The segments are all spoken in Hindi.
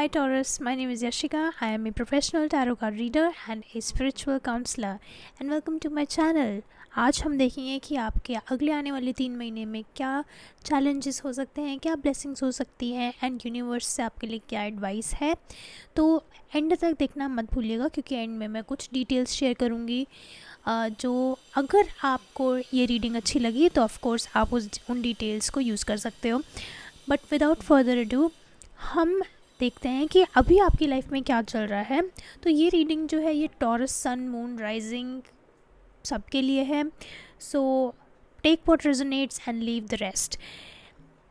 Hi Taurus, my name is Yashika. I am a professional tarot card reader and a spiritual counselor and welcome to my channel. आज हम देखेंगे कि आपके अगले आने वाले 3 महीने में क्या चैलेंजेस हो सकते हैं, क्या ब्लेसिंग्स हो सकती हैं एंड यूनिवर्स से आपके लिए क्या एडवाइस है। तो एंड तक देखना मत भूलिएगा क्योंकि एंड में मैं कुछ डिटेल्स शेयर करूँगी जो अगर आपको ये रीडिंग अच्छी लगी तो ऑफ कोर्स आप उन डिटेल्स को यूज़ कर सकते हो। बट विदाउट फर्दर अडू हम देखते हैं कि अभी आपकी लाइफ में क्या चल रहा है। तो ये रीडिंग जो है ये टॉरस सन मून राइजिंग सबके लिए है। So take what resonates and leave the rest.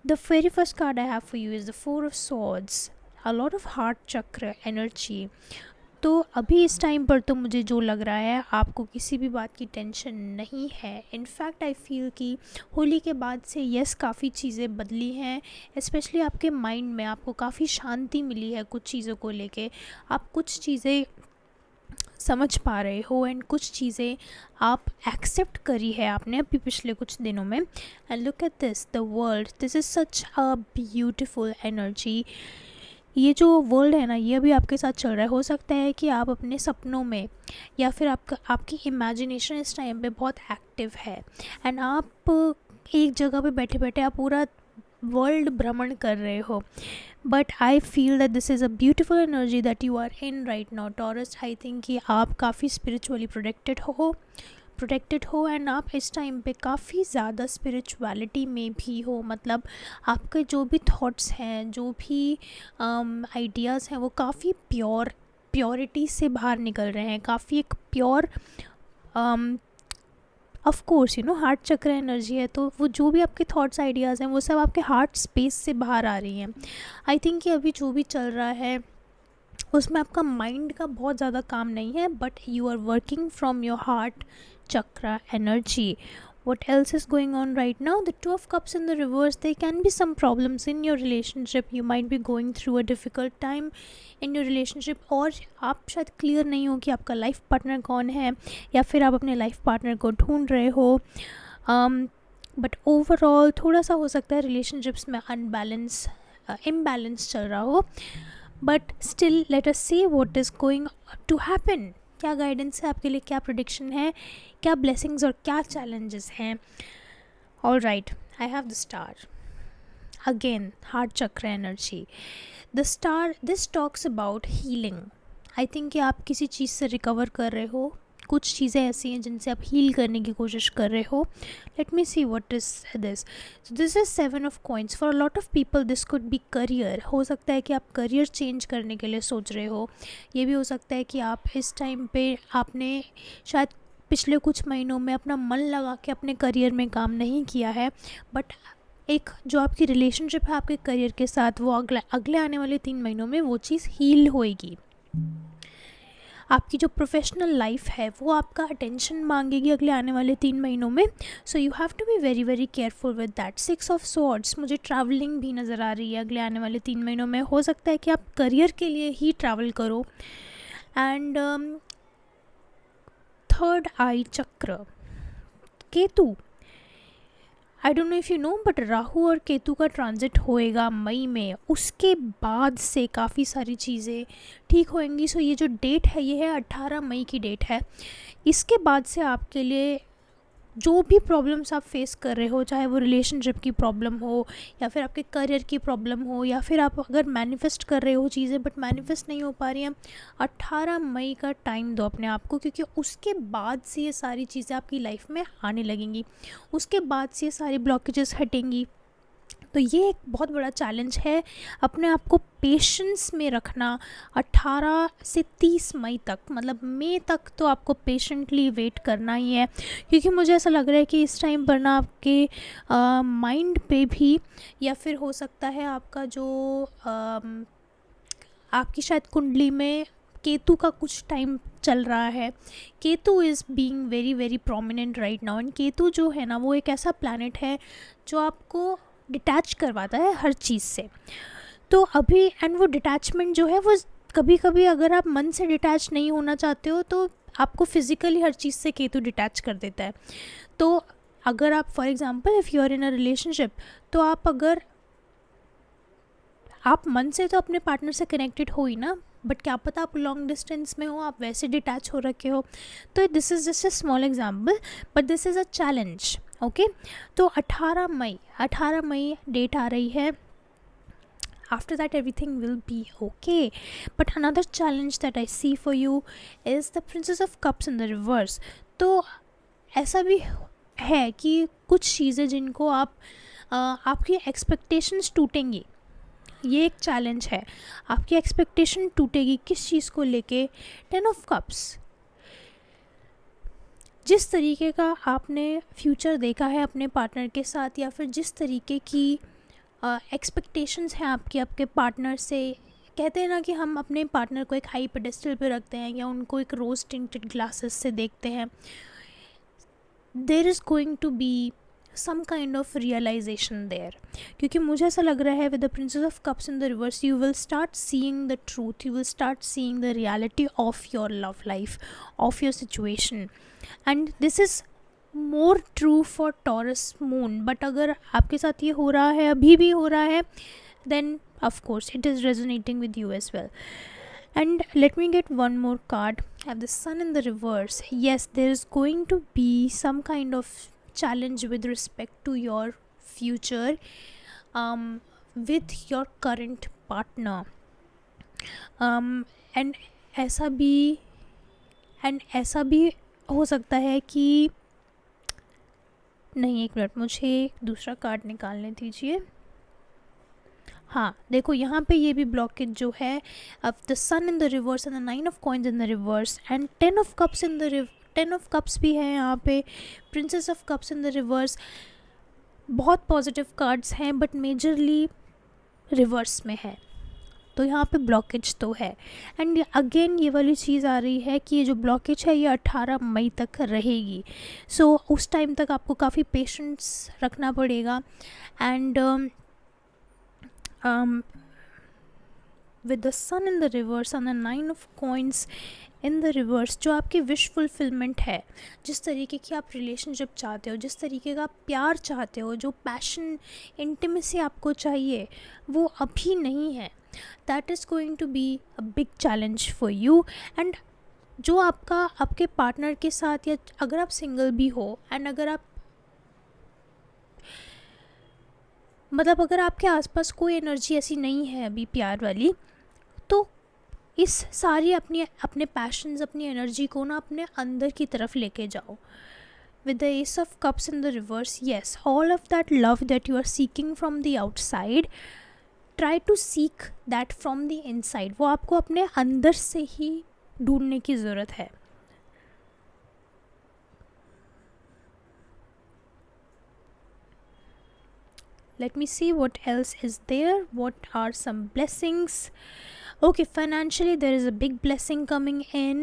The very first card I have for you is the 4 of Swords, a lot of heart chakra energy. तो अभी इस टाइम पर तो मुझे जो लग रहा है आपको किसी भी बात की टेंशन नहीं है। इनफैक्ट आई फील कि होली के बाद से यस काफ़ी चीज़ें बदली हैं, स्पेशली आपके माइंड में आपको काफ़ी शांति मिली है कुछ चीज़ों को लेके। आप कुछ चीज़ें समझ पा रहे हो एंड कुछ चीज़ें आप एक्सेप्ट करी है आपने अभी पिछले कुछ दिनों में। And look at this, the world, this is such a beautiful energy. ये जो वर्ल्ड है ना ये अभी आपके साथ चल रहा है। हो सकता है कि आप अपने सपनों में या फिर आपकी इमेजिनेशन इस टाइम पे बहुत एक्टिव है एंड आप एक जगह पे बैठे बैठे आप पूरा वर्ल्ड भ्रमण कर रहे हो। But I feel that this is a beautiful energy that you are in right now Taurus. I think कि आप काफ़ी स्पिरिचुअली प्रोटेक्टेड हो एंड आप इस टाइम पे काफ़ी ज़्यादा स्पिरिचुअलिटी में भी हो। मतलब आपके जो भी थॉट्स हैं, जो भी आइडियाज़ हैं वो काफ़ी प्योरिटी से बाहर निकल रहे हैं, काफ़ी एक pure of course heart chakra energy है। तो वो जो भी आपके थॉट्स आइडियाज़ हैं वो सब आपके हार्ट स्पेस से बाहर आ रही हैं। आई थिंक कि अभी जो भी चल रहा है उसमें आपका माइंड का बहुत ज़्यादा काम नहीं है, but you are working from your heart chakra energy. What else is going on right now? The 2 of Cups in the reverse. There can be some problems in your relationship. You might be going through a difficult time in your relationship, और आप शायद क्लियर नहीं हो कि आपका लाइफ पार्टनर कौन है या फिर आप अपने लाइफ पार्टनर को ढूंढ रहे हो। बट ओवरऑल थोड़ा सा हो सकता है रिलेशनशिप्स में इम्बैलेंस चल रहा हो। But still let us see what is going to happen. क्या गाइडेंस है आपके लिए, क्या प्रेडिक्शन है, क्या ब्लेसिंग्स और क्या चैलेंजेस हैं। All right, I have the star again, heart chakra energy. The star, this talks about healing. I think कि आप किसी चीज़ से रिकवर कर रहे हो, कुछ चीज़ें ऐसी हैं जिनसे आप हील करने की कोशिश कर रहे हो। Let me C what is this. This is 7 of Coins। For a lot of people this could be career. हो सकता है कि आप करियर चेंज करने के लिए सोच रहे हो। ये भी हो सकता है कि आप इस टाइम पे आपने शायद पिछले कुछ महीनों में अपना मन लगा के अपने करियर में काम नहीं किया है, बट एक जो आपकी रिलेशनशिप है आपके करियर के साथ वो अगले आने वाले 3 महीनों में वो चीज़ हील होएगी। आपकी जो प्रोफेशनल लाइफ है वो आपका अटेंशन मांगेगी अगले आने वाले 3 महीनों में। So you have to be very very careful with that. 6 of Swords, मुझे ट्रैवलिंग भी नज़र आ रही है अगले आने वाले 3 महीनों में। हो सकता है कि आप करियर के लिए ही ट्रैवल करो। एंड थर्ड आई चक्र, Ketu. I don't know if you know but Rahu और केतु का ट्रांजिट होएगा मई में। उसके बाद से काफ़ी सारी चीज़ें ठीक होएंगी। सो ये जो डेट है ये है 18 मई की डेट है। इसके बाद से आपके लिए जो भी प्रॉब्लम्स आप फेस कर रहे हो, चाहे वो रिलेशनशिप की प्रॉब्लम हो या फिर आपके करियर की प्रॉब्लम हो या फिर आप अगर मैनिफेस्ट कर रहे हो चीज़ें बट मैनिफेस्ट नहीं हो पा रही हैं, 18 मई का टाइम दो अपने आप को, क्योंकि उसके बाद से ये सारी चीज़ें आपकी लाइफ में आने लगेंगी। उसके बाद से ये सारी ब्लॉकेजेस हटेंगी। तो ये एक बहुत बड़ा चैलेंज है अपने आप को पेशेंस में रखना। 18 से 30 मई तक, मतलब मई तक तो आपको पेशेंटली वेट करना ही है, क्योंकि मुझे ऐसा लग रहा है कि इस टाइम पर ना आपके माइंड पे भी या फिर हो सकता है आपका जो आपकी शायद कुंडली में केतु का कुछ टाइम चल रहा है। Ketu is being very very prominent right now. And Ketu जो है ना वो एक ऐसा प्लैनेट है जो आपको डिटैच करवाता है हर चीज़ से। तो अभी एंड वो डिटैचमेंट जो है वो कभी कभी अगर आप मन से डिटैच नहीं होना चाहते हो तो आपको फिज़िकली हर चीज़ से केतु डिटैच कर देता है। तो अगर आप for example if you are in a relationship, तो आप अगर आप मन से तो अपने पार्टनर से कनेक्टेड हो ही ना, बट क्या पता आप लॉन्ग डिस्टेंस में हो, आप वैसे डिटैच हो रखे हो। तो this is just a small example, but this is a challenge. Okay, तो 18 मई डेट आ रही है। After that everything will be okay. But another challenge that I see for you is the Princess of Cups in the reverse. तो ऐसा भी है कि कुछ चीज़ें जिनको आपकी एक्सपेक्टेशंस टूटेंगी, ये एक चैलेंज है। आपकी एक्सपेक्टेशन टूटेगी किस चीज़ को लेके? 10 ऑफ कप्स। जिस तरीके का आपने फ्यूचर देखा है अपने पार्टनर के साथ, या फिर जिस तरीके की एक्सपेक्टेशंस हैं आपके पार्टनर से, कहते हैं ना कि हम अपने पार्टनर को एक हाई पेडेस्टल पे रखते हैं या उनको एक रोज टिंटेड ग्लासेस से देखते हैं। There is going to be some kind of realisation there, क्योंकि मुझे ऐसा लग रहा है with the Princess of Cups in the reverse you will start seeing the truth, you will start seeing the reality of your love life, of your situation, and this is more true for Taurus moon. But अगर आपके साथ ये हो रहा है, अभी भी हो रहा है, then of course it is resonating with you as well. And let me get one more card. I have the sun in the reverse. Yes, there is going to be some kind of challenge with respect to your future with your current partner. And ऐसा भी हो सकता है कि, नहीं, एक मिनट, मुझे दूसरा कार्ड निकालने दीजिए। हाँ देखो, यहाँ पे ये भी ब्लॉकेज जो है, अब the Sun in the reverse and the 9 of Coins in the reverse and 10 of Cups in the 10 of Cups भी है यहाँ पे, Princess of Cups in the reverse. बहुत पॉजिटिव कार्ड्स हैं बट मेजरली रिवर्स में है, तो यहाँ पे ब्लॉकेज तो है। एंड अगेन ये वाली चीज़ आ रही है कि ये जो ब्लॉकेज है ये 18 मई तक रहेगी। सो उस टाइम तक आपको काफ़ी पेशेंस रखना पड़ेगा। And with the sun in the reverse and the 9 of coins in the reverse, जो आपकी विश फुलफिलमेंट है, जिस तरीके की आप रिलेशनशिप चाहते हो, जिस तरीके का प्यार चाहते हो, जो पैशन इंटीमेसी आपको चाहिए, वो अभी नहीं है। That is going to be a big challenge for you. And जो आपके पार्टनर के साथ, या अगर आप सिंगल भी हो, एंड अगर आप अगर आपके आसपास कोई एनर्जी ऐसी नहीं है अभी प्यार वाली, तो इस सारी अपने पैशंस, अपनी एनर्जी को ना अपने अंदर की तरफ लेके जाओ। With the Ace of Cups in the reverse, yes, all of that love that you are seeking from the outside, try to seek that from the inside. वो आपको अपने अंदर से ही ढूंढने की ज़रूरत है। Let me see what else is there. What are some blessings? Okay, financially there is a big blessing coming in.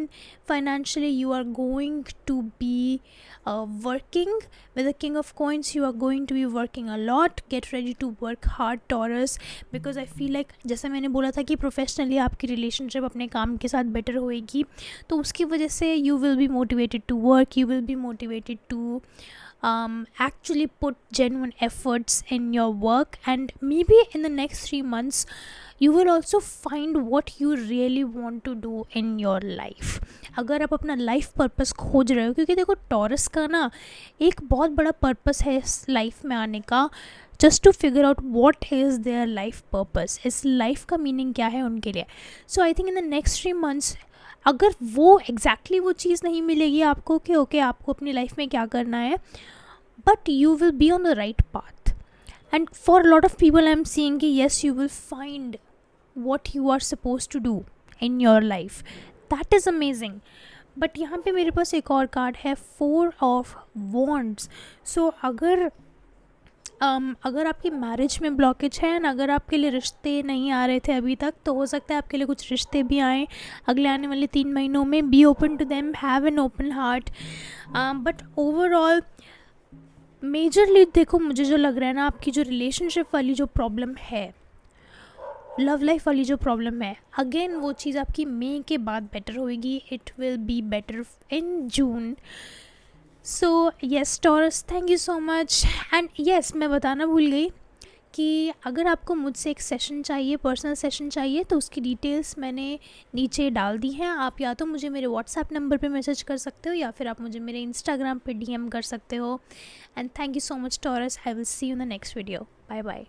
Financially you are going to be working. With the King of Coins you are going to be working a lot. Get ready to work hard, Taurus, because I feel like, जैसा मैंने बोला था कि प्रोफेशनली आपकी रिलेशनशिप अपने काम के साथ बेटर होएगी, तो उसकी वजह से you will be motivated to work, you will be motivated to actually put genuine efforts in your work, and maybe in the next 3 months you will also find what you really want to do in your life. अगर आप अपना लाइफ पर्पस खोज रहे हो, क्योंकि देखो टॉरस का ना एक बहुत बड़ा पर्पस है इस लाइफ में आने का, just to figure out what is their life purpose, इस लाइफ का मीनिंग क्या है उनके लिए। So I think in the next 3 months अगर वो एग्जैक्टली वो चीज़ नहीं मिलेगी आपको कि ओके आपको अपनी लाइफ में क्या करना है, but you will be on the right path. And for lot of people I am seeing कि yes you will find what you are suppose to do in your life, that is amazing. But यहाँ पे मेरे पास एक और कार्ड है, 4 ऑफ वॉन्ड्स। सो अगर आपकी मैरिज में ब्लॉकेज है, एंड अगर आपके लिए रिश्ते नहीं आ रहे थे अभी तक, तो हो सकता है आपके लिए कुछ रिश्ते भी आएँ अगले आने वाले 3 महीनों में। Be open to them, have an open heart. But overall majorly देखो, मुझे जो लग रहा है ना, आपकी जो रिलेशनशिप वाली जो प्रॉब्लम है, लव लाइफ वाली जो प्रॉब्लम है, अगेन वो चीज़ आपकी मई के बाद बेटर होएगी। It will be better in June. So yes taurus, thank you so much. And yes, मैं बताना भूल गई कि अगर आपको मुझसे एक सेशन चाहिए, पर्सनल सेशन चाहिए, तो उसकी डिटेल्स मैंने नीचे डाल दी हैं। आप या तो मुझे मेरे व्हाट्सएप नंबर पे मैसेज कर सकते हो या फिर आप मुझे मेरे इंस्टाग्राम पे डीएम कर सकते हो। And thank you so much Taurus. I will see you in the next video. Bye bye.